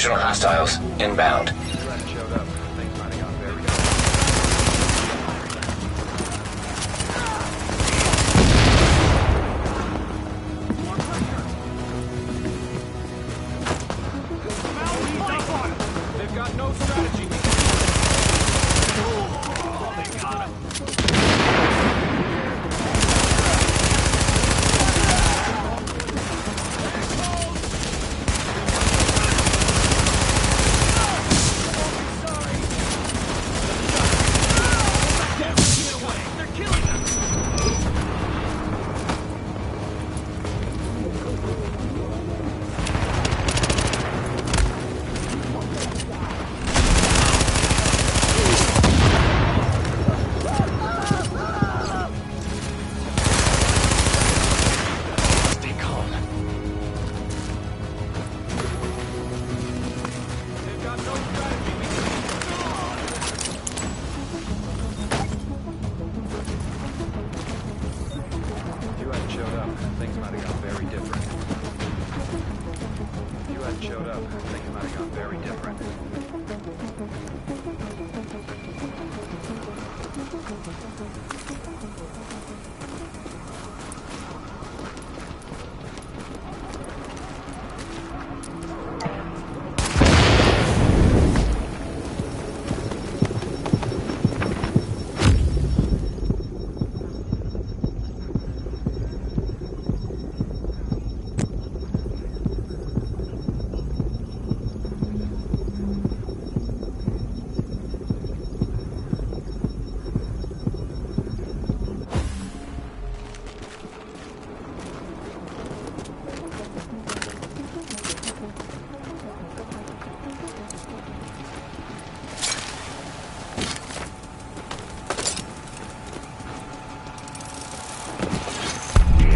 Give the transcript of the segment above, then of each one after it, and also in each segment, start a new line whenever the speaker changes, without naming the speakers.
Additional hostiles inbound.
They've got no strategy. Oh, they got him.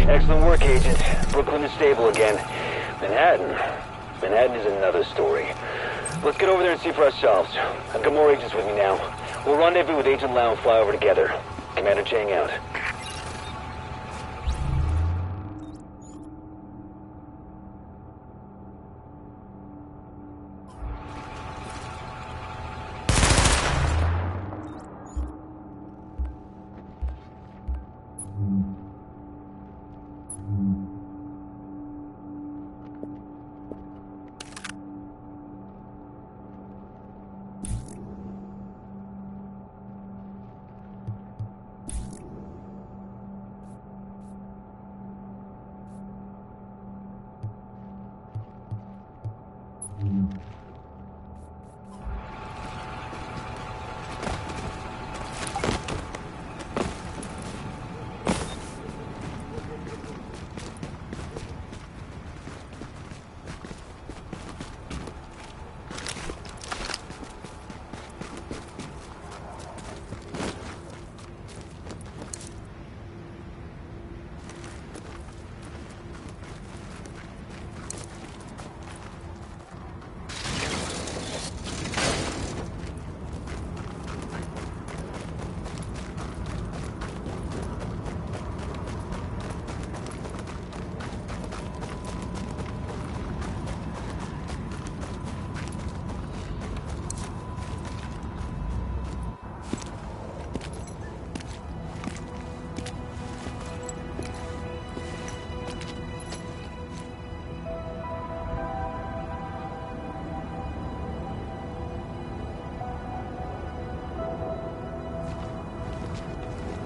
Excellent work, Agent. Brooklyn is stable again. Manhattan is another story. Let's get over there and see for ourselves. I've got more agents with me now. We'll rendezvous with Agent Lau and fly over together. Commander Chang out.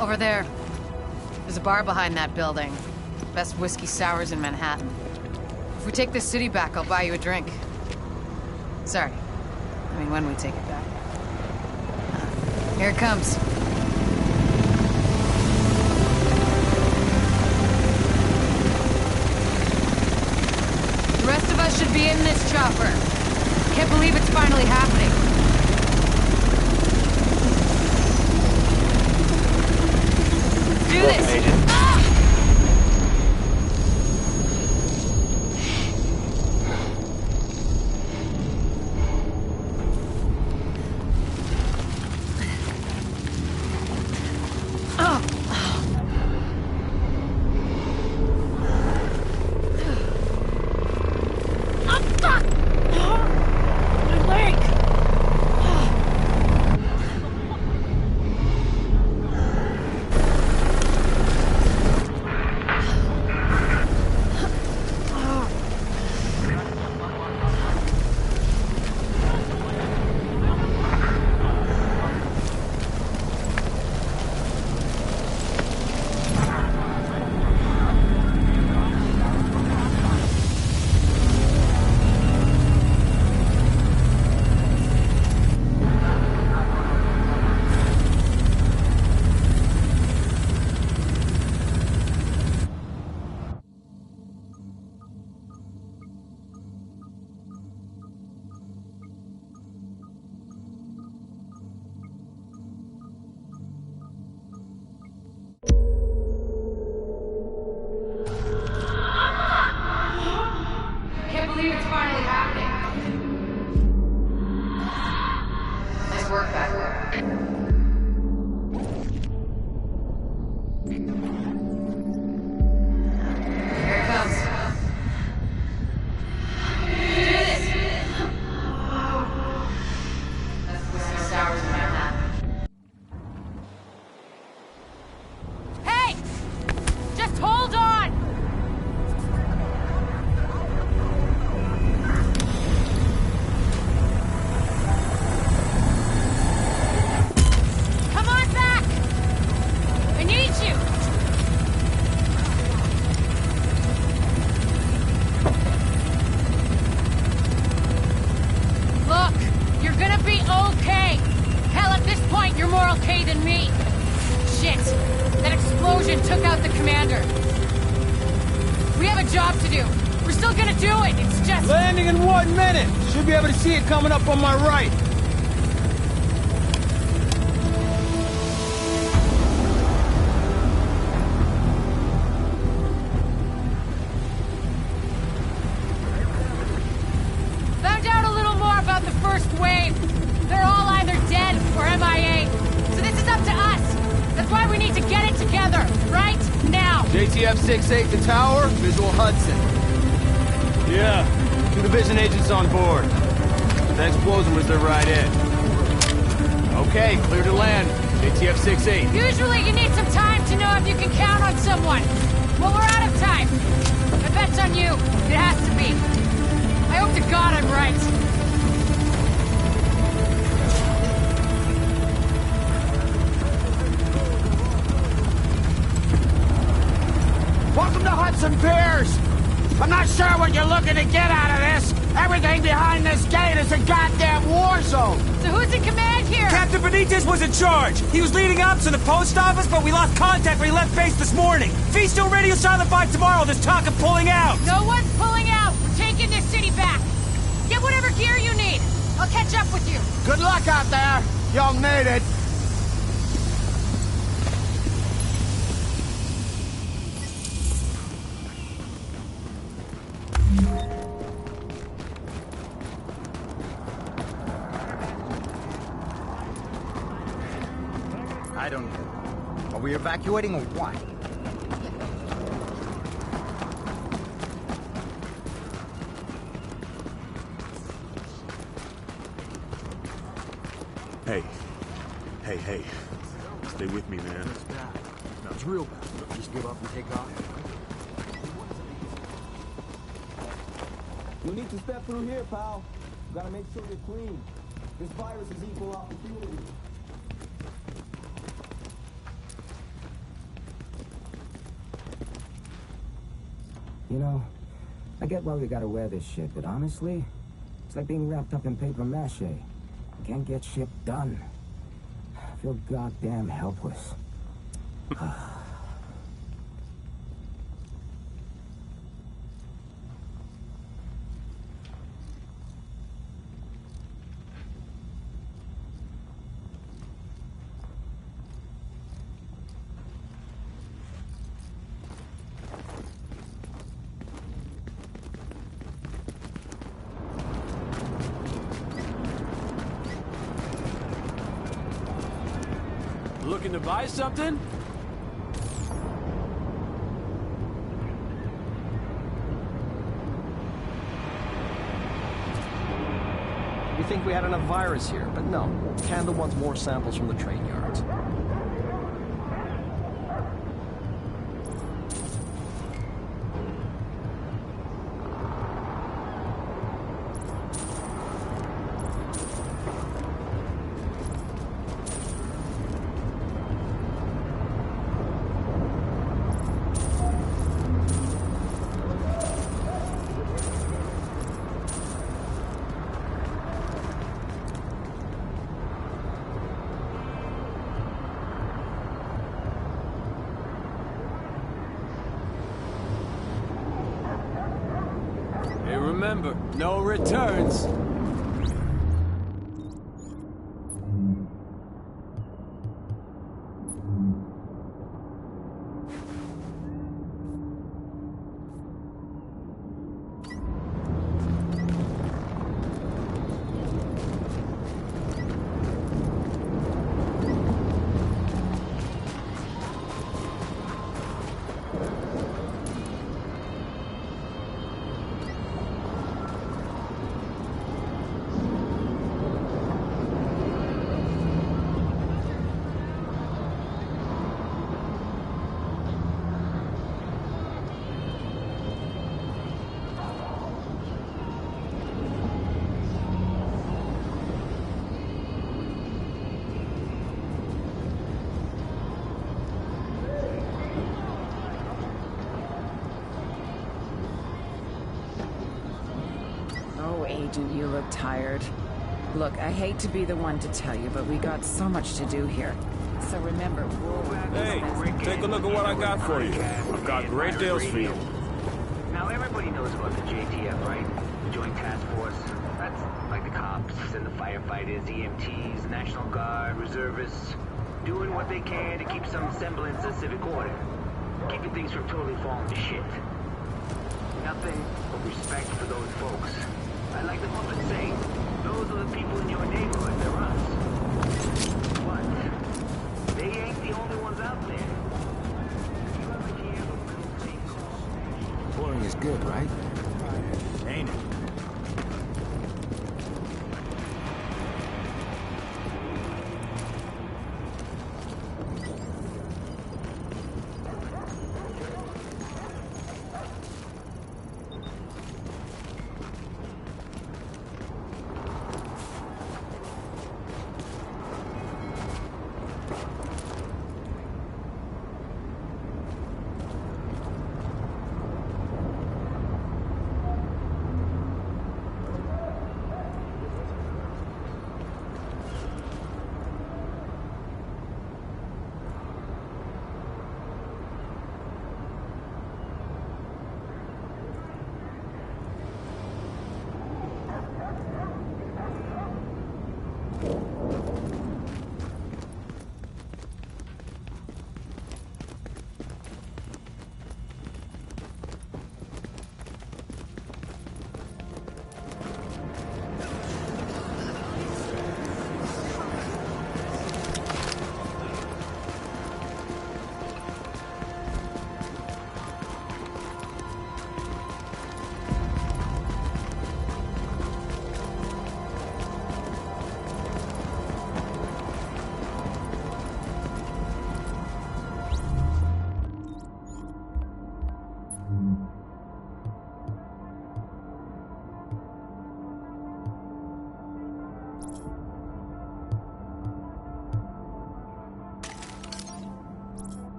Over there. There's a bar behind that building. Best whiskey sours in Manhattan. If we take this city back, I'll buy you a drink. Sorry. I mean, when we take it back. Here it comes. The rest of us should be in this chopper. Can't believe it's finally happening. Do this!
Agent.
Here it comes. Do this. That's whiskey sours in Manhattan. Hey! Just hold on! Come on back! I need you! Look, you're gonna be okay. Hell, at this point, you're more okay than me. Shit. That explosion took out the commander. We have a job to do. We're still gonna do it. It's just...
Landing in 1 minute. Should be able to see it coming up on my right.
Found out a little more about the first wave. They're all either dead or MIA. So this is up to us. That's why we need to get it together, right now.
JTF 68 to tower, visual Hudson. Yeah, 2 division agents on board. The explosion was their right in. Okay, clear to land. JTF 68.
Usually you need some time to know if you can count on someone. Well, we're out of time. My bet's on you. It has to be. I hope to God I'm right.
Welcome to Hudson Piers! I'm not sure what you're looking to get out of this. Everything behind this gate is a goddamn war zone.
So who's in command here?
Captain Benitez was in charge. He was leading up to the post office, but we lost contact when he left base this morning. If he's still radio silent by tomorrow, there's talk of pulling out.
No one's pulling out. We're taking this city back. Get whatever gear you need. I'll catch up with you.
Good luck out there. You'll need it.
I don't know. Are we evacuating or what?
Hey. Hey. Stay with me, man.
No, it's real bad. Just give up and take off.
You need to step through here, pal. Gotta make sure you're clean. This virus is equal opportunity.
You know, I get why we gotta wear this shit, but honestly, it's like being wrapped up in paper mache. Can't get shit done. I feel goddamn helpless.
Looking to buy something?
We think we had enough virus here, but no. Kanda wants more samples from the train yards.
Hey, remember, no returns.
Agent, you look tired. Look, I hate to be the one to tell you, but we got so much to do here. So remember,
hey, take a look at what I got for you. I've got great deals for you.
Now everybody knows about the JTF, right? The Joint Task Force. That's like the cops and the firefighters, EMTs, National Guard, reservists, doing what they can to keep some semblance of civic order, keeping things from totally falling to shit. Nothing but respect for those folks. I like the Muppets say, those are the people in your neighborhood, they're us. But they ain't the only ones out there. You ever hear of a little thing called...
Boring is good, right?
Ain't it?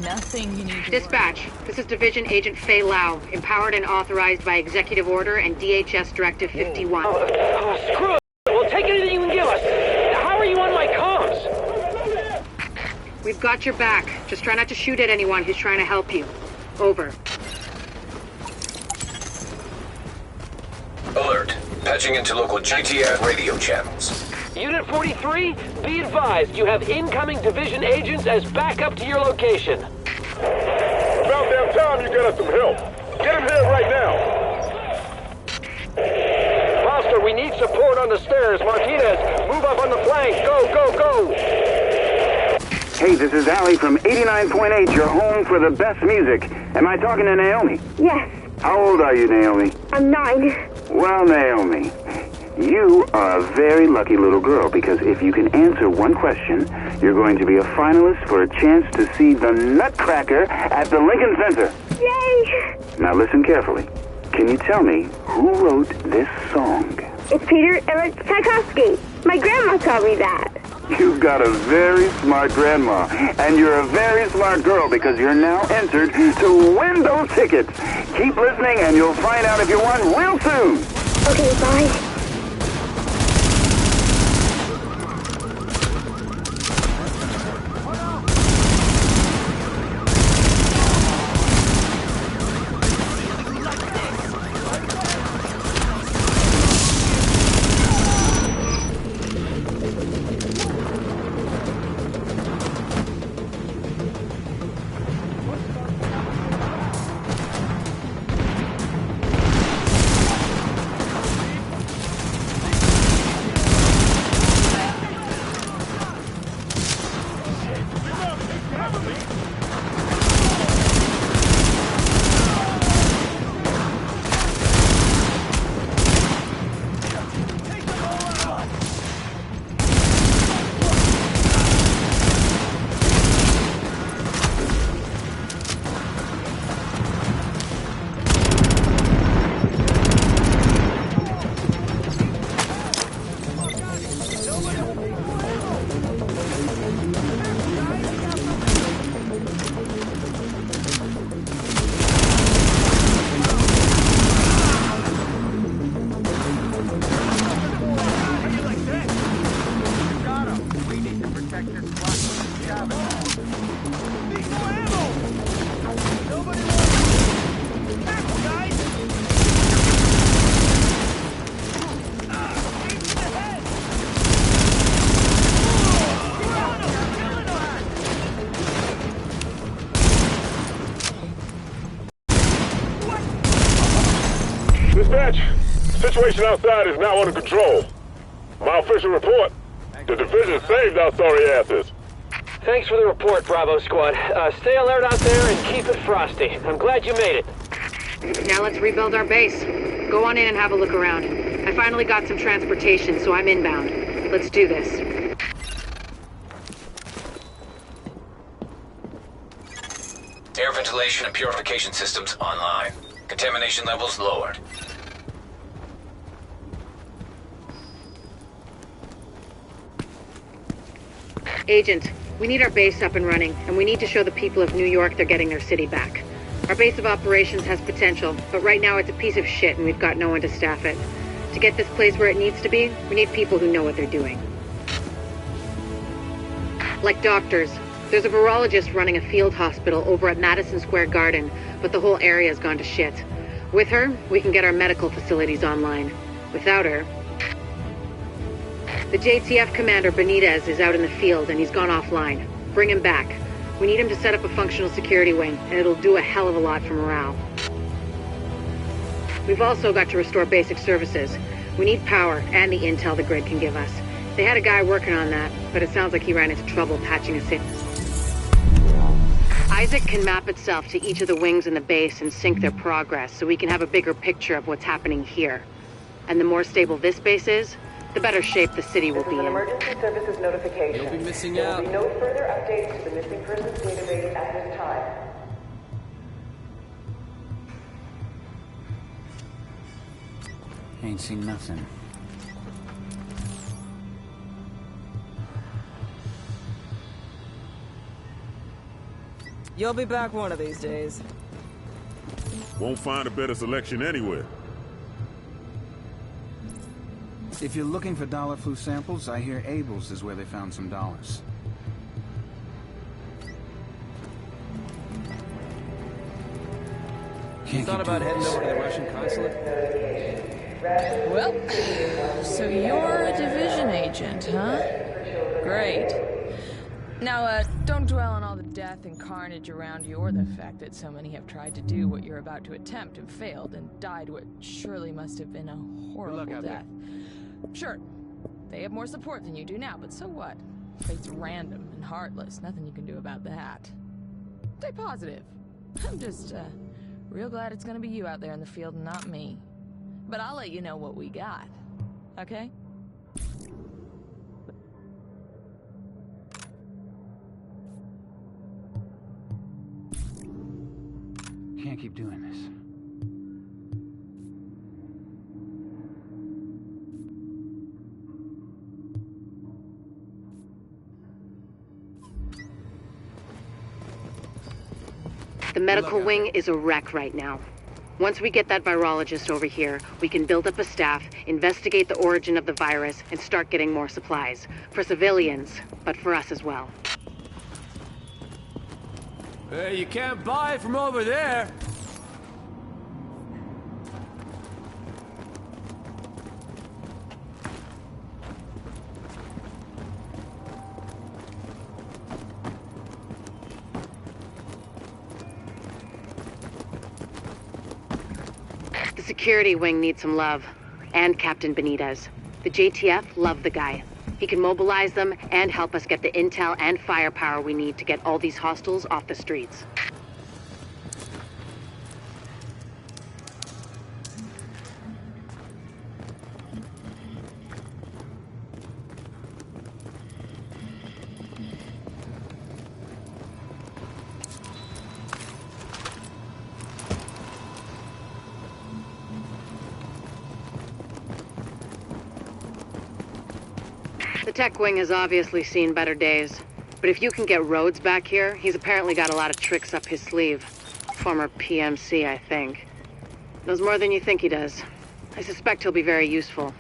nothing you need to
Dispatch, this is Division Agent Fei Lau, empowered and authorized by Executive Order and DHS Directive 51.
Screw it! We'll take anything you can give us! How are you on my comms?
We've got your back. Just try not to shoot at anyone who's trying to help you. Over.
Alert. Patching into local JTF radio channels.
Unit 43, be advised, you have incoming division agents as backup to your location.
About damn time you get us some help. Get him here right now.
Foster, we need support on the stairs. Martinez, move up on the flank. Go, go, go!
Hey, this is Allie from 89.8, your home for the best music. Am I talking to Naomi?
Yes.
How old are you, Naomi?
I'm 9.
Well, Naomi, you are a very lucky little girl, because if you can answer one question, you're going to be a finalist for a chance to see the Nutcracker at the Lincoln Center.
Yay!
Now listen carefully. Can you tell me who wrote this song?
It's Peter Ilyich Tchaikovsky. My grandma taught me that.
You've got a very smart grandma, and you're a very smart girl, because you're now entered to win those tickets. Keep listening and you'll find out if you won real soon.
Okay, bye.
Dispatch, situation outside is now under control. My official report, the division saved our sorry asses.
Thanks for the report, Bravo Squad. Stay alert out there and keep it frosty. I'm glad you made it.
Now let's rebuild our base. Go on in and have a look around. I finally got some transportation, so I'm inbound. Let's do this.
Air ventilation and purification systems online. Contamination levels lowered.
Agent, we need our base up and running, and we need to show the people of New York they're getting their city back. Our base of operations has potential, but right now it's a piece of shit and we've got no one to staff it. To get this place where it needs to be, we need people who know what they're doing. Like doctors. There's a virologist running a field hospital over at Madison Square Garden, but the whole area's gone to shit. With her, we can get our medical facilities online. Without her... The JTF commander, Benitez, is out in the field and he's gone offline. Bring him back. We need him to set up a functional security wing, and it'll do a hell of a lot for morale. We've also got to restore basic services. We need power and the intel the grid can give us. They had a guy working on that, but it sounds like he ran into trouble patching us in. Isaac can map itself to each of the wings in the base and sync their progress so we can have a bigger picture of what's happening here. And the more stable this base is, the better shape the city will be in.
Emergency services notification.
You'll be missing
There
out.
will be no further updates to the missing persons database at this time.
Ain't seen nothing.
You'll be back one of these days.
Won't find a better selection anywhere.
If you're looking for dollar flu samples, I hear Abel's is where they found some dollars.
You thought about heading over to the Russian consulate?
Well, so you're a division agent, huh? Great. Now, don't dwell on all the death and carnage around you or the fact that so many have tried to do what you're about to attempt and failed and died what surely must have been a horrible death. Sure, they have more support than you do now, but so what? Fate's random and heartless. Nothing you can do about that. Stay positive. I'm just, real glad it's gonna be you out there in the field and not me. But I'll let you know what we got. Okay?
Can't keep doing this.
The medical wing is a wreck right now. Once we get that virologist over here, we can build up a staff, investigate the origin of the virus, and start getting more supplies. For civilians, but for us as well.
Hey, you can't buy it from over there.
The security wing needs some love. And Captain Benitez. The JTF love the guy. He can mobilize them and help us get the intel and firepower we need to get all these hostiles off the streets. The tech wing has obviously seen better days. But if you can get Rhodes back here, he's apparently got a lot of tricks up his sleeve. Former PMC, I think. Knows more than you think he does. I suspect he'll be very useful.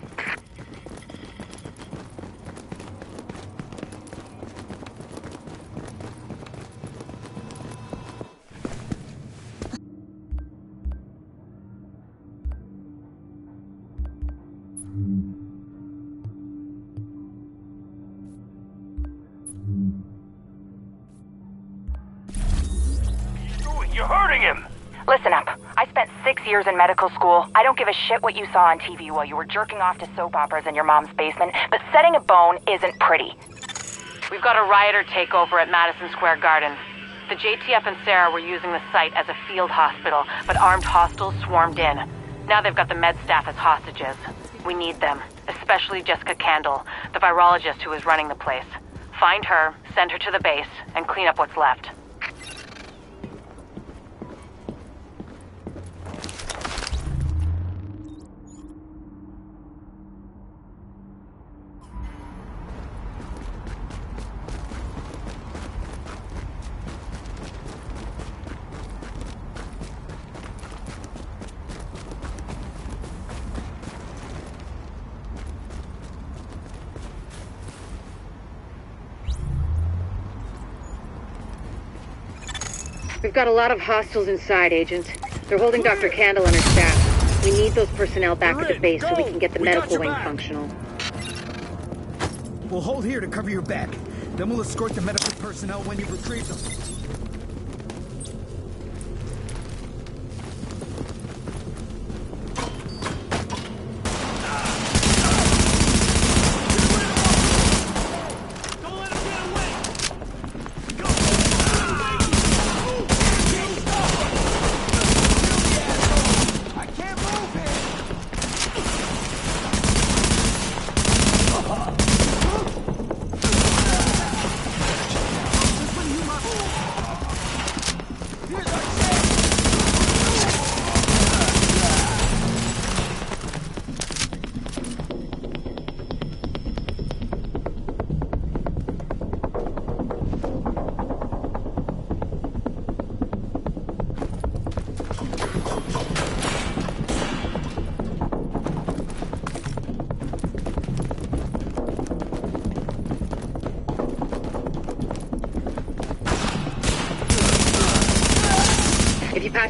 You're hurting him! Listen up. I spent 6 years in medical school. I don't give a shit what you saw on TV while you were jerking off to soap operas in your mom's basement, but setting a bone isn't pretty.
We've got a rioter takeover at Madison Square Garden. The JTF and Sarah were using the site as a field hospital, but armed hostiles swarmed in. Now they've got the med staff as hostages. We need them, especially Jessica Candle, the virologist who is running the place. Find her, send her to the base, and clean up what's left. We've got a lot of hostiles inside, Agent. They're holding Dr. Candle and her staff. We need those personnel back at the base so we can get the medical wing functional.
We'll hold here to cover your back. Then we'll escort the medical personnel when you retrieve them.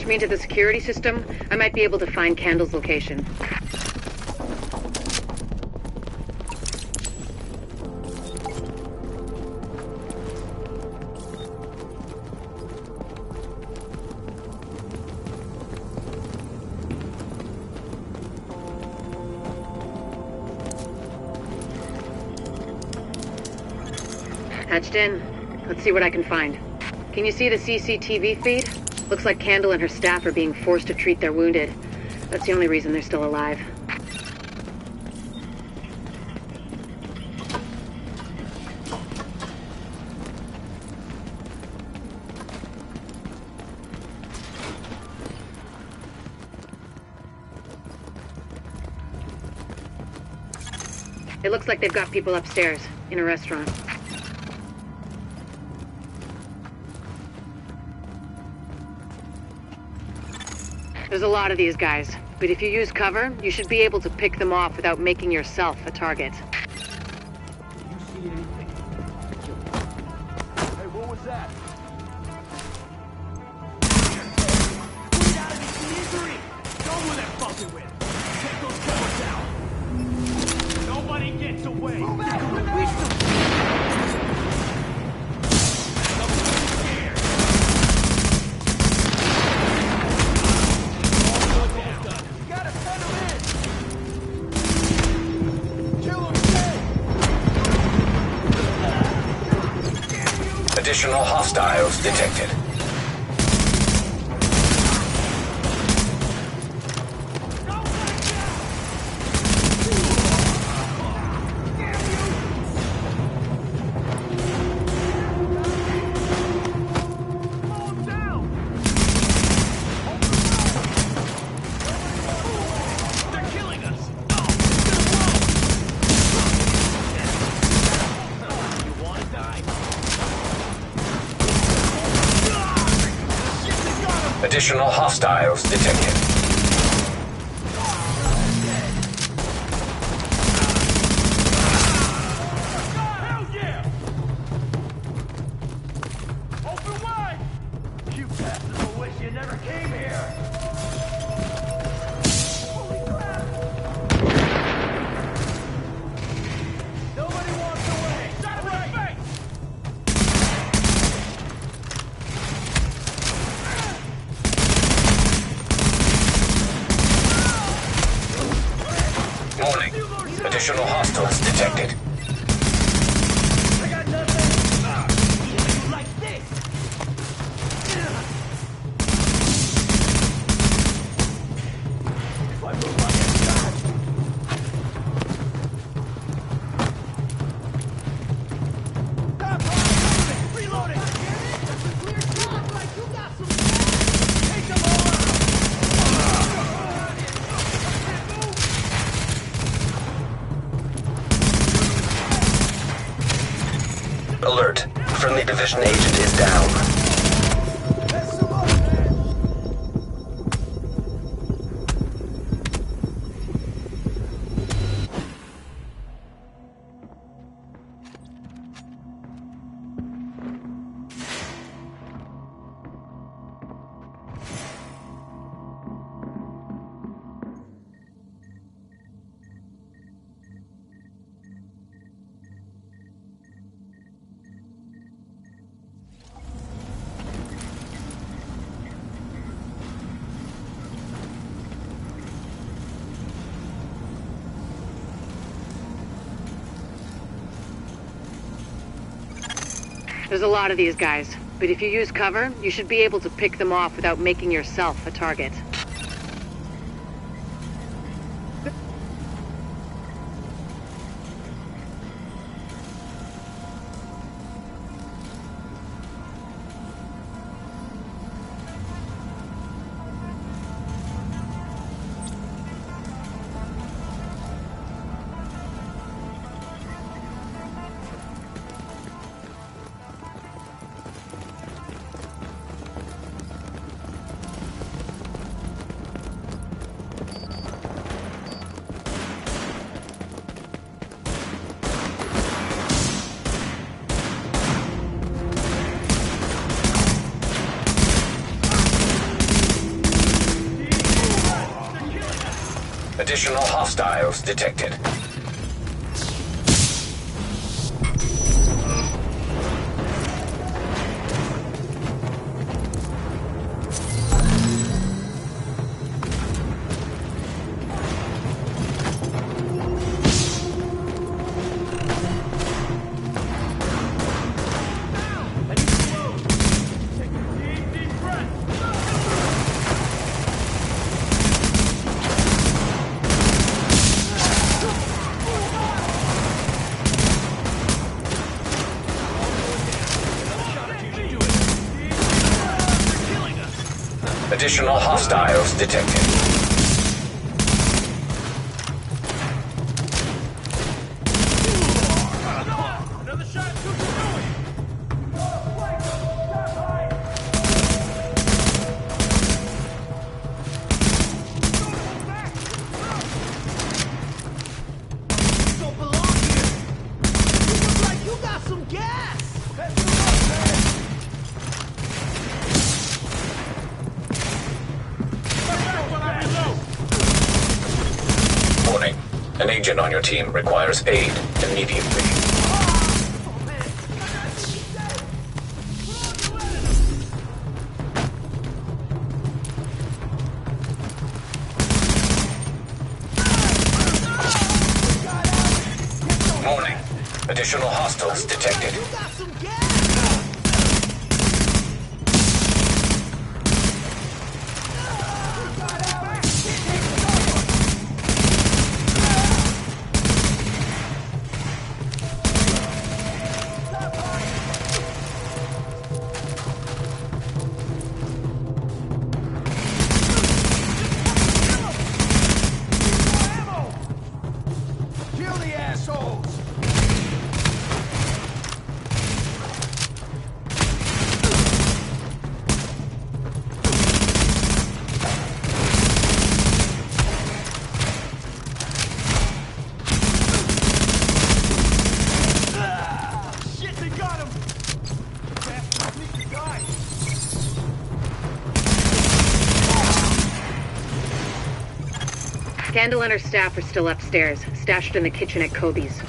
patch me into the security system, I might be able to find Candle's location. Patched in. Let's see what I can find. Can you see the CCTV feed? Looks like Candle and her staff are being forced to treat their wounded. That's the only reason they're still alive. It looks like they've got people upstairs, in a restaurant. There's a lot of these guys, but if you use cover, you should be able to pick them off without making yourself a target.
You see anything? Hey, what was that? Get out of this misery! Go with that fucking with! Take those doors out! Nobody gets away! Move out!
Additional hostiles detected. Additional hostiles detected.
Hell yeah! Open wide! You bastards will wish you never came here! Holy crap! Nobody walks away! Shot him in the face!
Warning. Additional hostiles detected.
I got nothing. Like this. If I move, I get shot. Stop! Reloading. Clear shot. Like you got some. Take them all out.
Alert. Friendly division agent is down.
There's a lot of these guys, but if you use cover, you should be able to pick them off without making yourself a target.
Additional hostiles detected. Additional hostiles detected.
Another shot. Don't belong here. You look like you got some gas.
Warning. An agent on your team requires aid immediately. Warning. Additional hostiles detected.
Kill the assholes. Shit, they got him. Bastards need to die.
Scandal and her staff are still upstairs, stashed in the kitchen at Kobe's.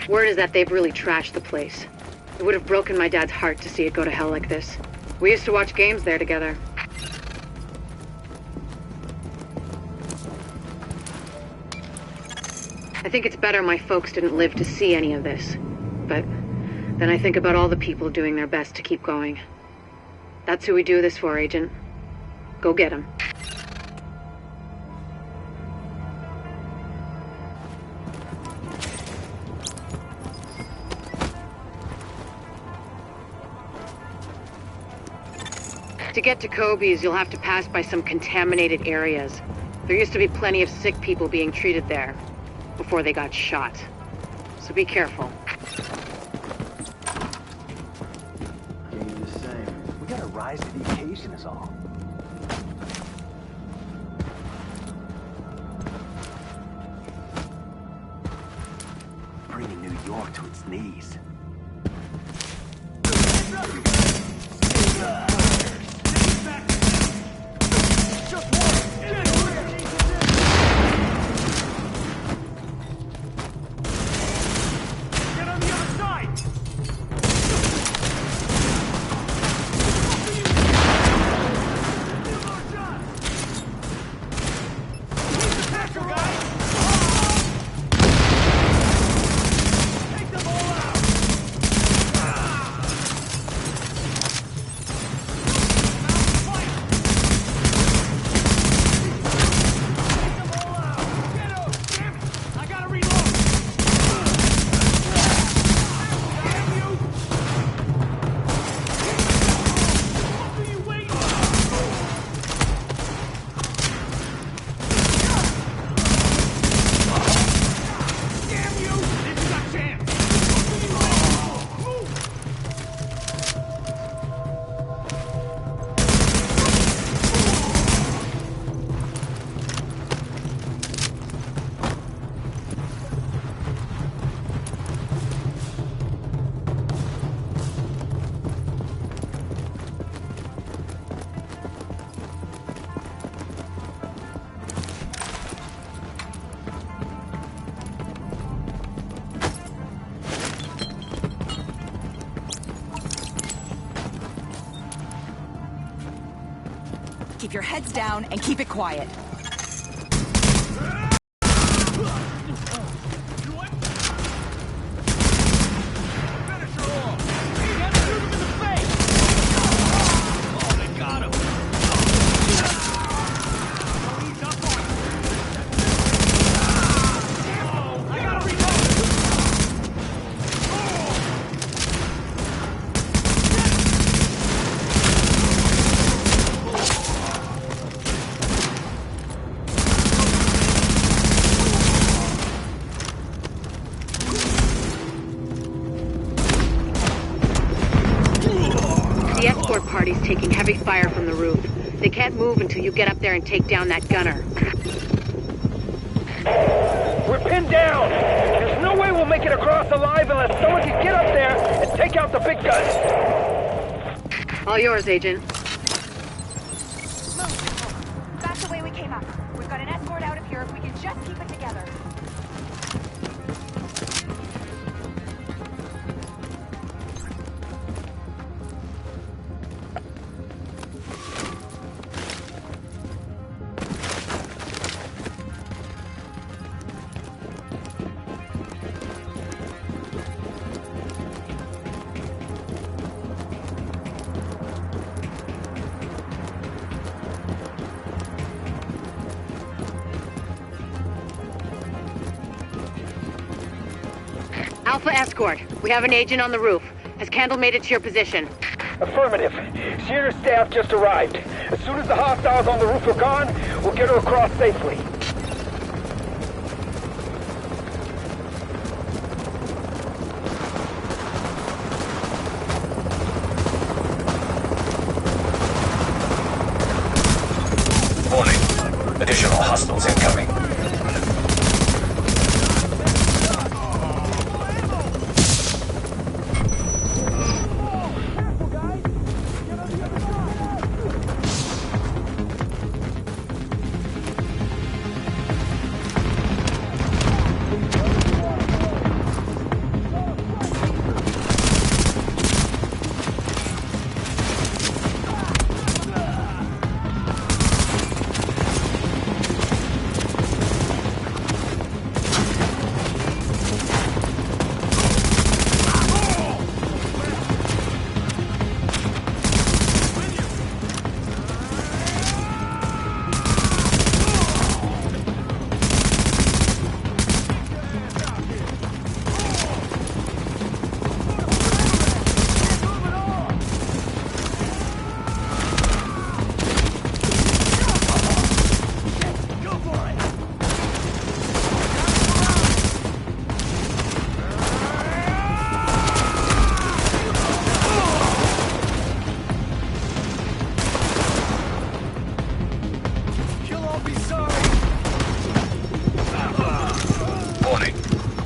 Word is that they've really trashed the place. It would have broken my dad's heart to see it go to hell like this. We used to watch games there together. I think it's better my folks didn't live to see any of this. But then I think about all the people doing their best to keep going. That's who we do this for, Agent. Go get him. To get to Kobe's, you'll have to pass by some contaminated areas. There used to be plenty of sick people being treated there before they got shot. So be careful.
Game the same. We gotta rise to the occasion is all. Bringing New York to its knees.
keep your heads down and keep it quiet.
The escort party's taking heavy fire from the roof. They can't move until you get up there and take down that gunner.
We're pinned down! There's no way we'll make it across alive unless someone can get up there and take out the big guns!
All yours, Agent.
Back the way we came up. We've got an escort out of here if we can just keep it together.
Alpha Escort, we have an agent on the roof. Has Candle made it to your position?
Affirmative. She and her staff just arrived. As soon as the hostiles on the roof are gone, we'll get her across safely.
Warning. Additional hostiles incoming.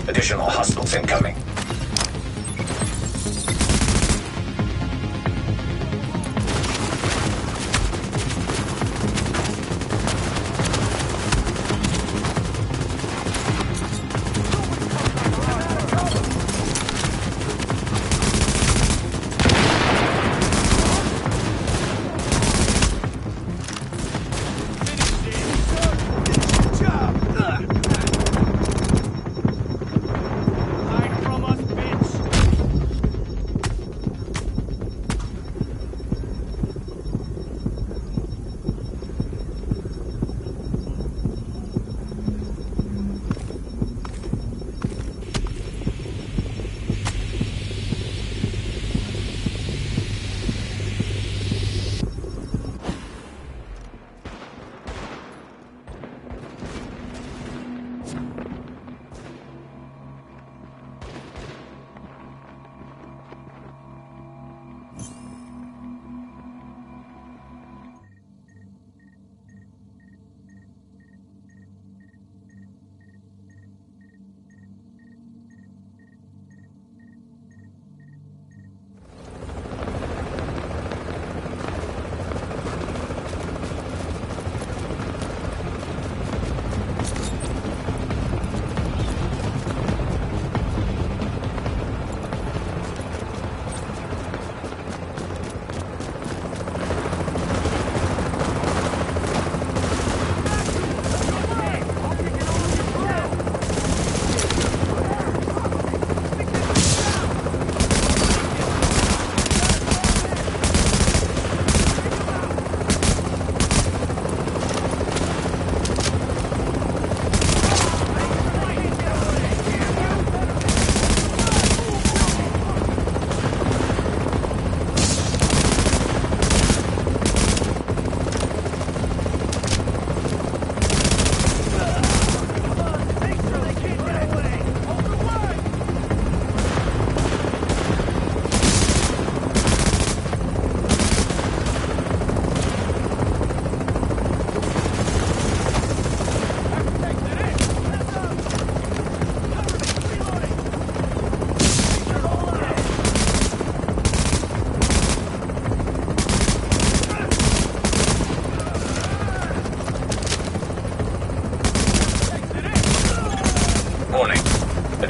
Additional hostiles incoming.
From us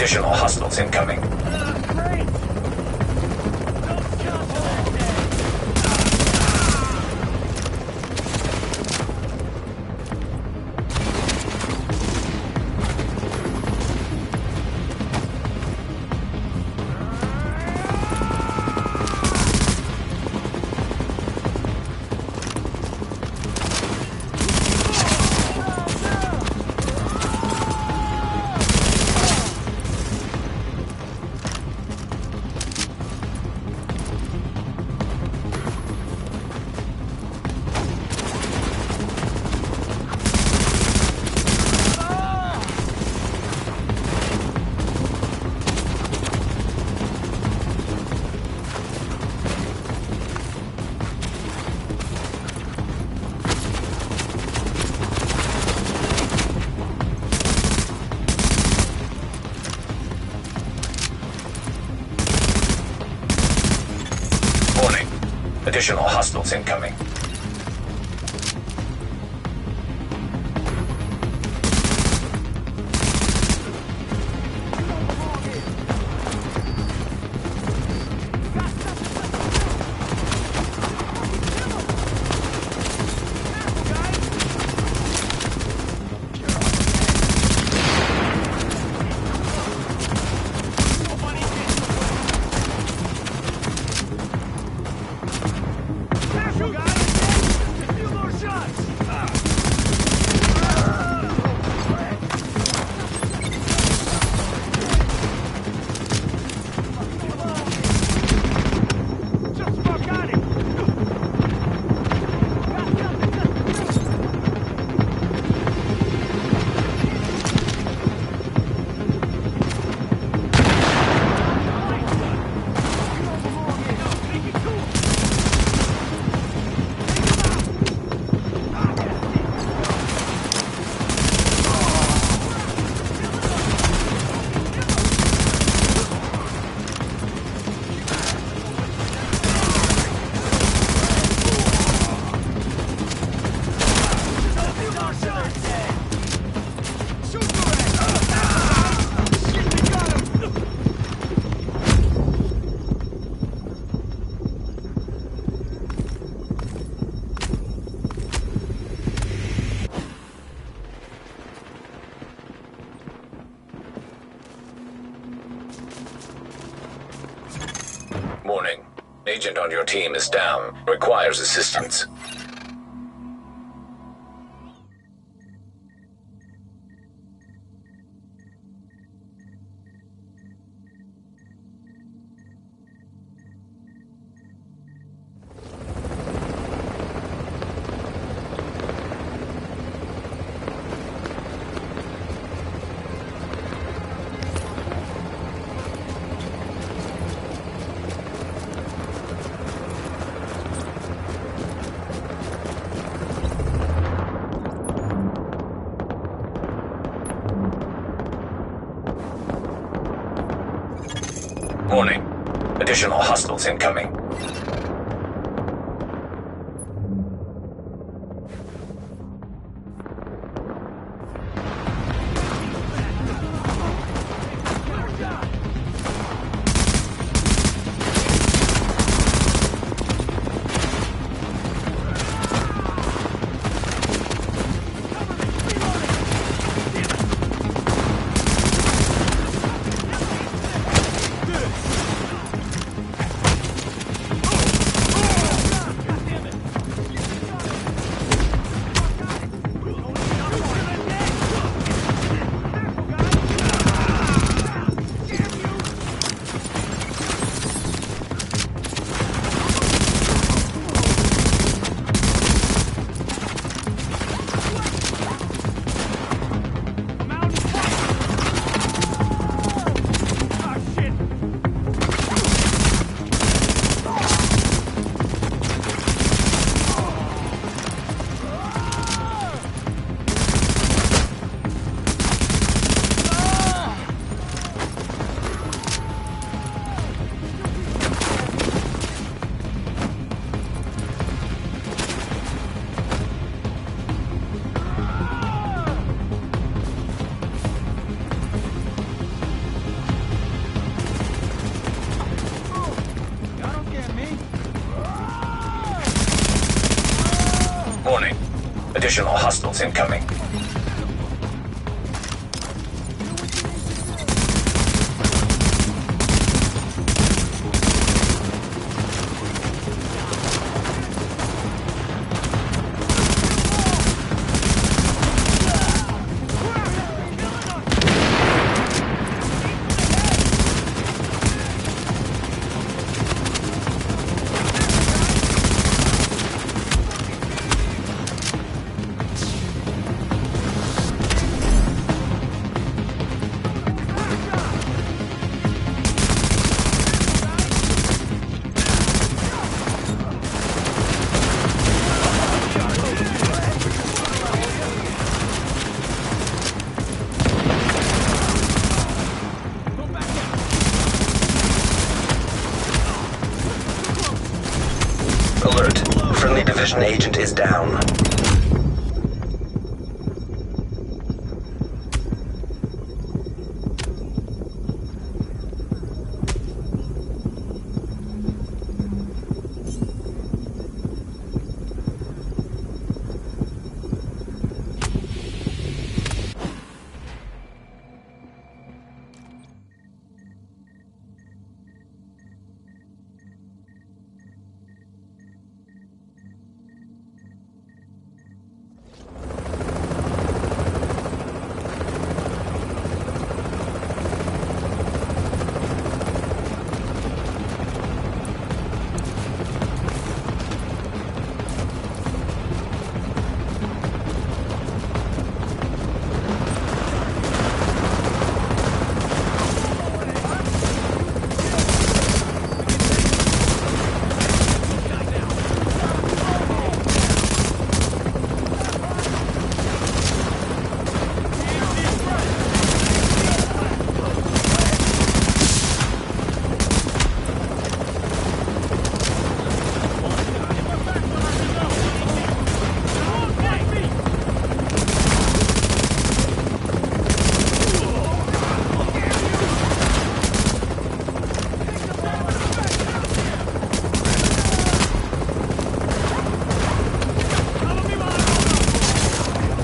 Additional hostiles incoming. Additional hostiles incoming. Warning. Agent on your team is down. Requires assistance. Warning. Additional hostiles incoming. Additional hostiles incoming.
Alert. Friendly division agent is down.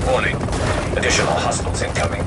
Warning. Additional hostiles incoming.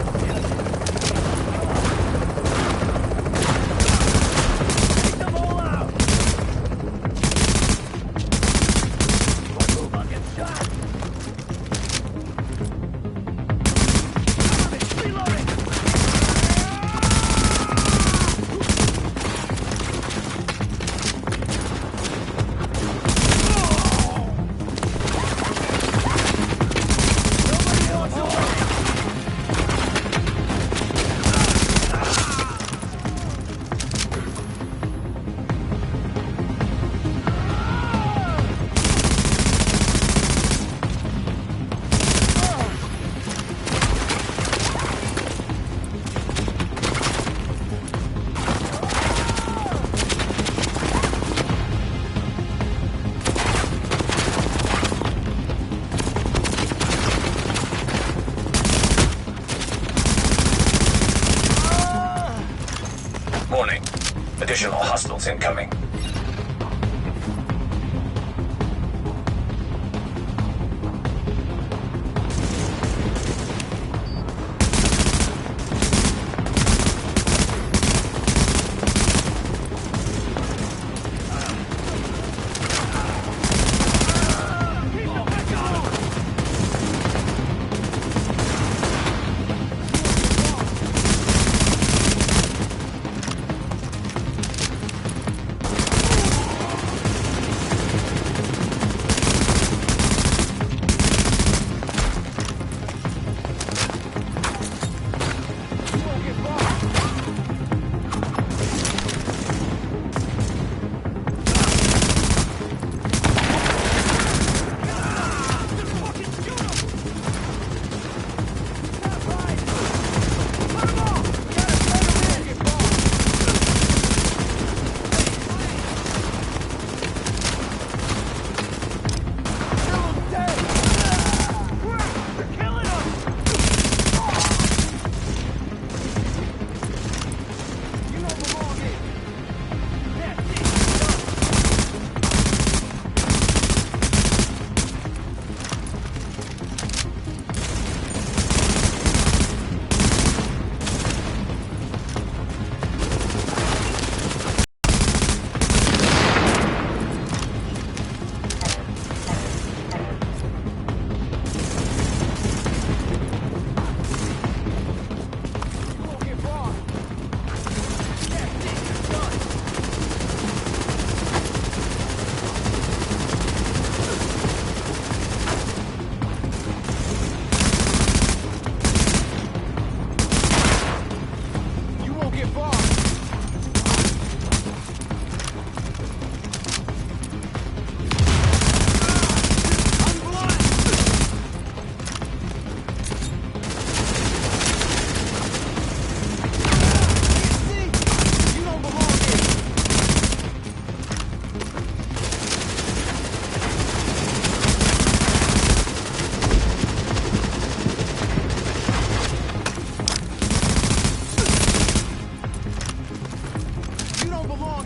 Warning. Additional hostiles incoming.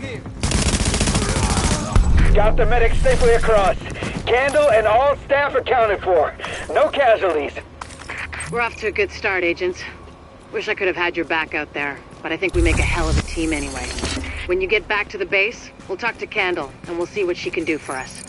here.
Got the medics safely across. Candle and all staff accounted for. No casualties.
We're off to a good start, agents. Wish I could have had your back out there, but I think we make a hell of a team anyway. When you get back to the base, we'll talk to Candle, and we'll see what she can do for us.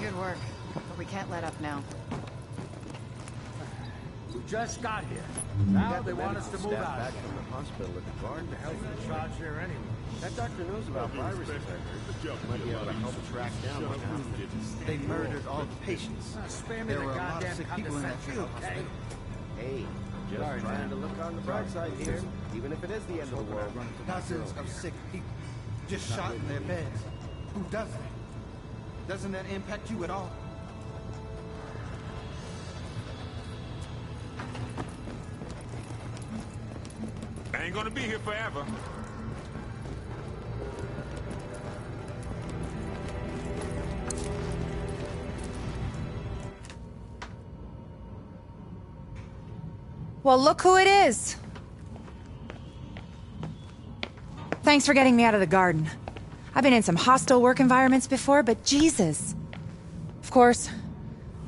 Good work, but we can't let up now.
We just got here. Now they want us to move out. Back from the hospital at the garden. The hell's in charge here anyway? That doctor knows about viruses, I heard. Might be able to help track down what happened.
They murdered all the patients. There were a lot of sick people in that hospital.
Hey, just trying to look on the bright side here. Even if it is the end of the world.
Dozens of sick people just shot in their beds. Who does that? Doesn't that impact you at all?
I ain't gonna be here forever.
Well, look who it is. Thanks for getting me out of the garden. I've been in some hostile work environments before, but Jesus. Of course,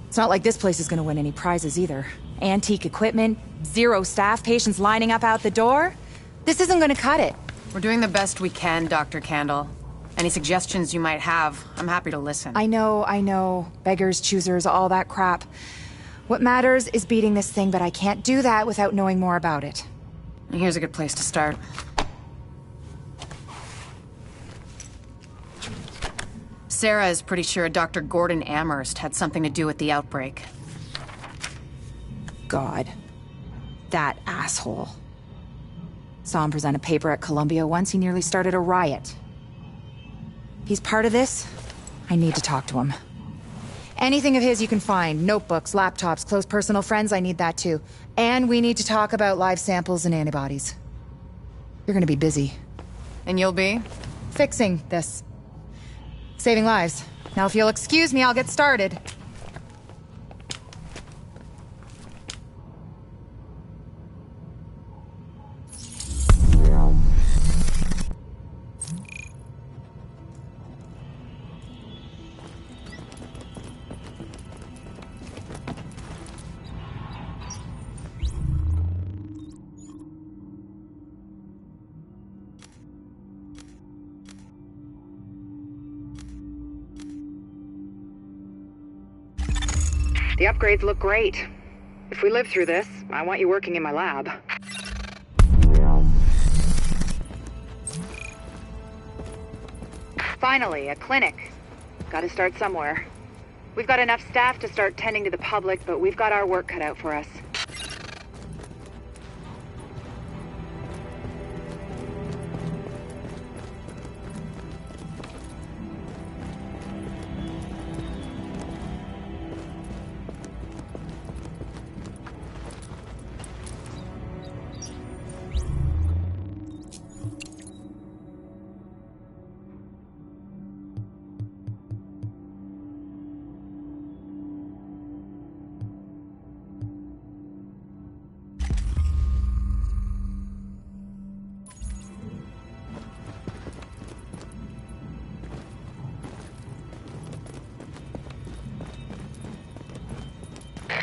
it's not like this place is gonna win any prizes either. Antique equipment, 0 staff, patients lining up out the door. This isn't gonna cut it.
We're doing the best we can, Dr. Candle. Any suggestions you might have, I'm happy to listen.
I know. Beggars, choosers, all that crap. What matters is beating this thing, but I can't do that without knowing more about it.
Here's a good place to start. Sarah is pretty sure Dr. Gordon Amherst had something to do with the outbreak.
God. That asshole. Saw him present a paper at Columbia once. He nearly started a riot. If he's part of this, I need to talk to him. Anything of his you can find. Notebooks, laptops, close personal friends, I need that too. And we need to talk about live samples and antibodies. You're gonna be busy.
And you'll be?
Fixing this. Saving lives. Now if you'll excuse me, I'll get started.
The upgrades look great. If we live through this, I want you working in my lab. Finally, a clinic. Gotta start somewhere. We've got enough staff to start tending to the public, but we've got our work cut out for us.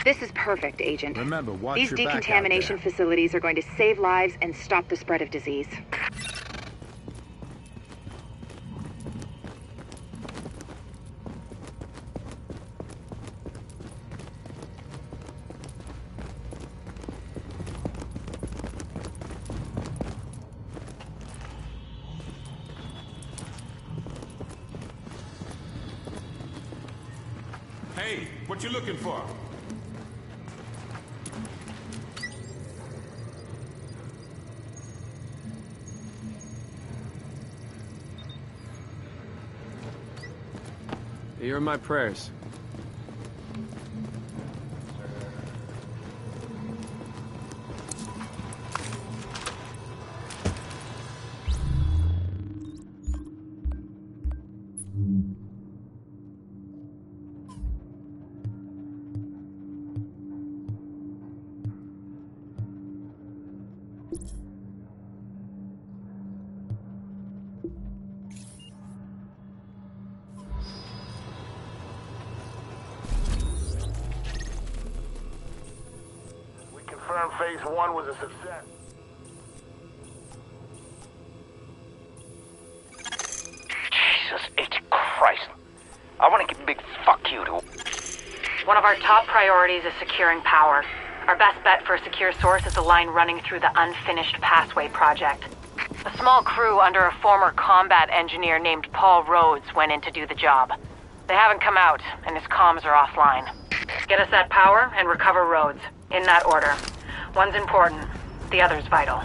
This is perfect, Agent.
Remember, watch
These
your back out
decontamination
there.
facilities are going to save lives and stop the spread of disease.
Hey, what you looking for?
You're in my prayers.
Phase 1 was a success.
Jesus H. Christ. I want to give a big fuck you to...
One of our top priorities is securing power. Our best bet for a secure source is the line running through the unfinished Passway project. A small crew under a former combat engineer named Paul Rhodes went in to do the job. They haven't come out, and his comms are offline. Get us that power and recover Rhodes. In that order. One's important, the other's vital.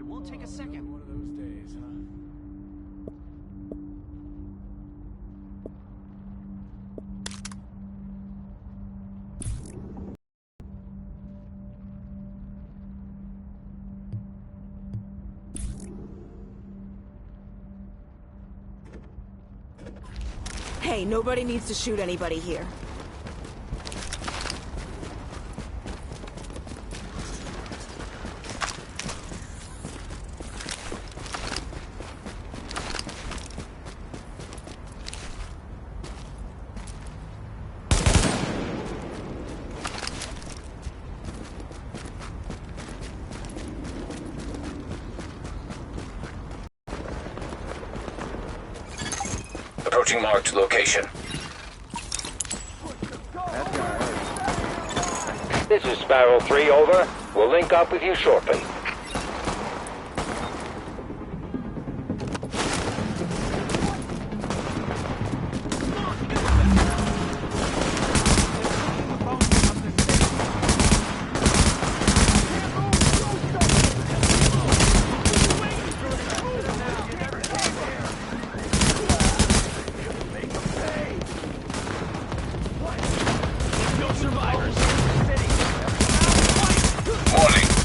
It won't take a second.
One of those days, huh?
Hey, nobody needs to shoot anybody here.
Approaching marked location.
This is Sparrow 3, over. We'll link up with you shortly.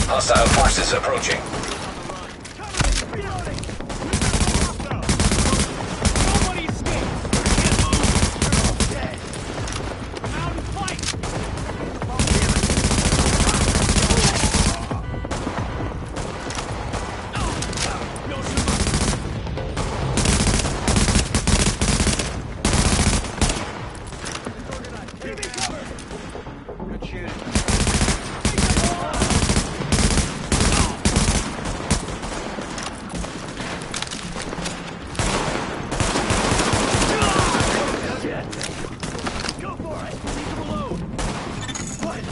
Hostile forces approaching.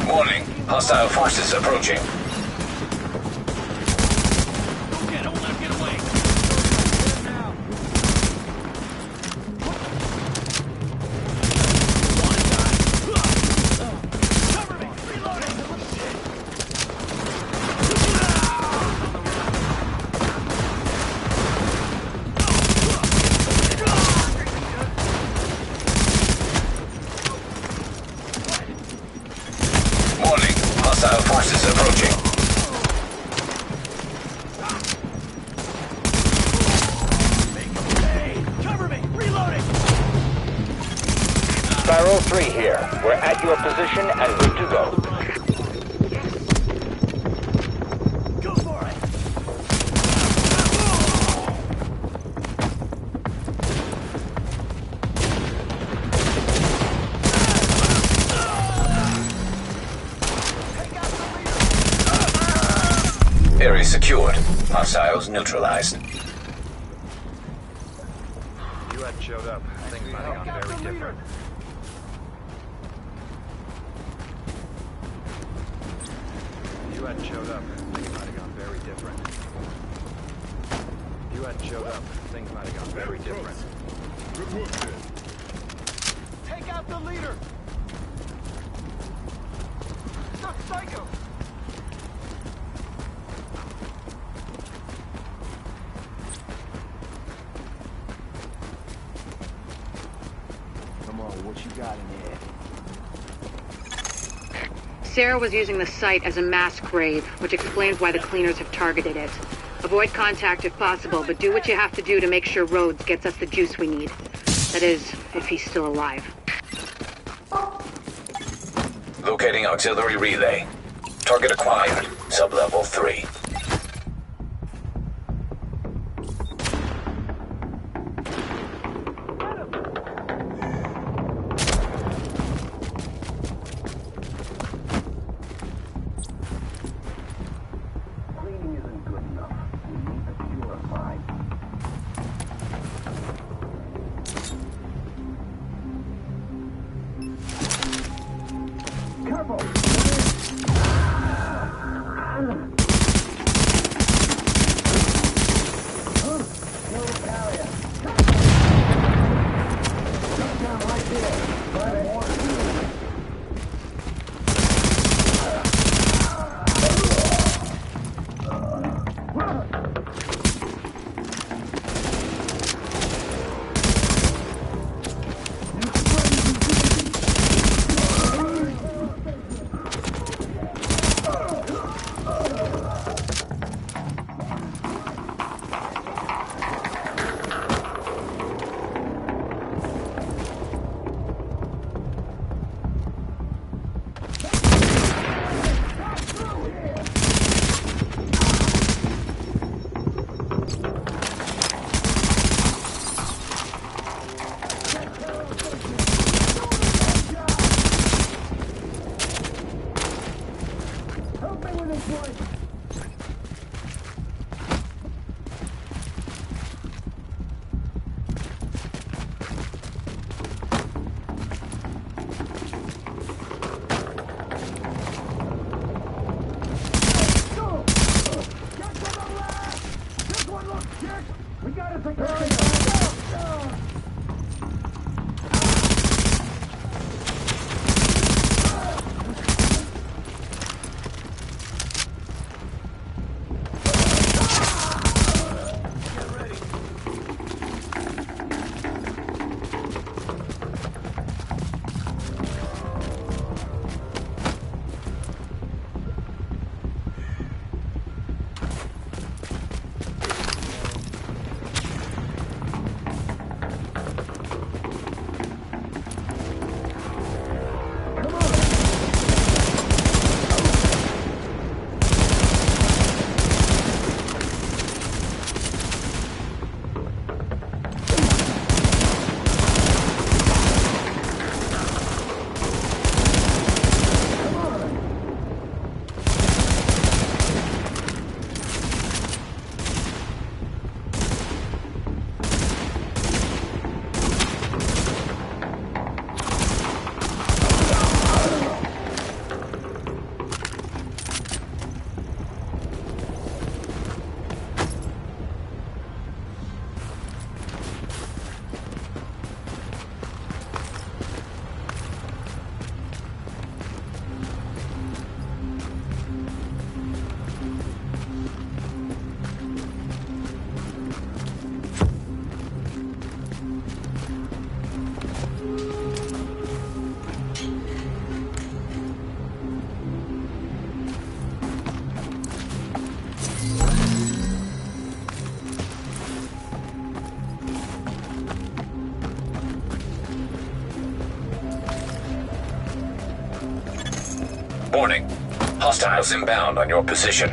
Warning, hostile forces approaching. Hostile forces approaching.
Cover me! Reloading!
Sparrow 3 here. We're at your position and good to go.
Go for it!
Area secured. Hostiles neutralized.
You hadn't showed up. Things might have gone very different. You hadn't showed up. Things might have gone very different. You hadn't showed up. Things might have gone very different.
Good work, man. Take out the leader! The psycho!
Come on, what you got in there?
Sarah was using the site as a mass grave, which explains why the cleaners have targeted it. Avoid contact if possible, but do what you have to do to make sure Rhodes gets us the juice we need. That is, if he's still alive.
Locating auxiliary relay. Target acquired. Sublevel 3.
Something with this one. We gotta take care of it.
Warning. Hostiles inbound on your position.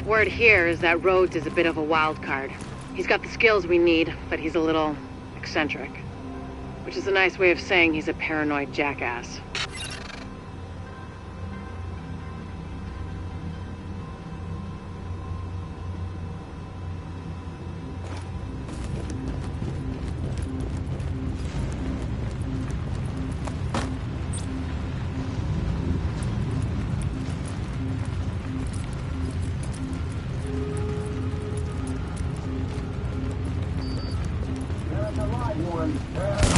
Word here is that Rhodes is a bit of a wild card. He's got the skills we need, but he's a little eccentric. Which is a nice way of saying he's a paranoid jackass.
There's a live one.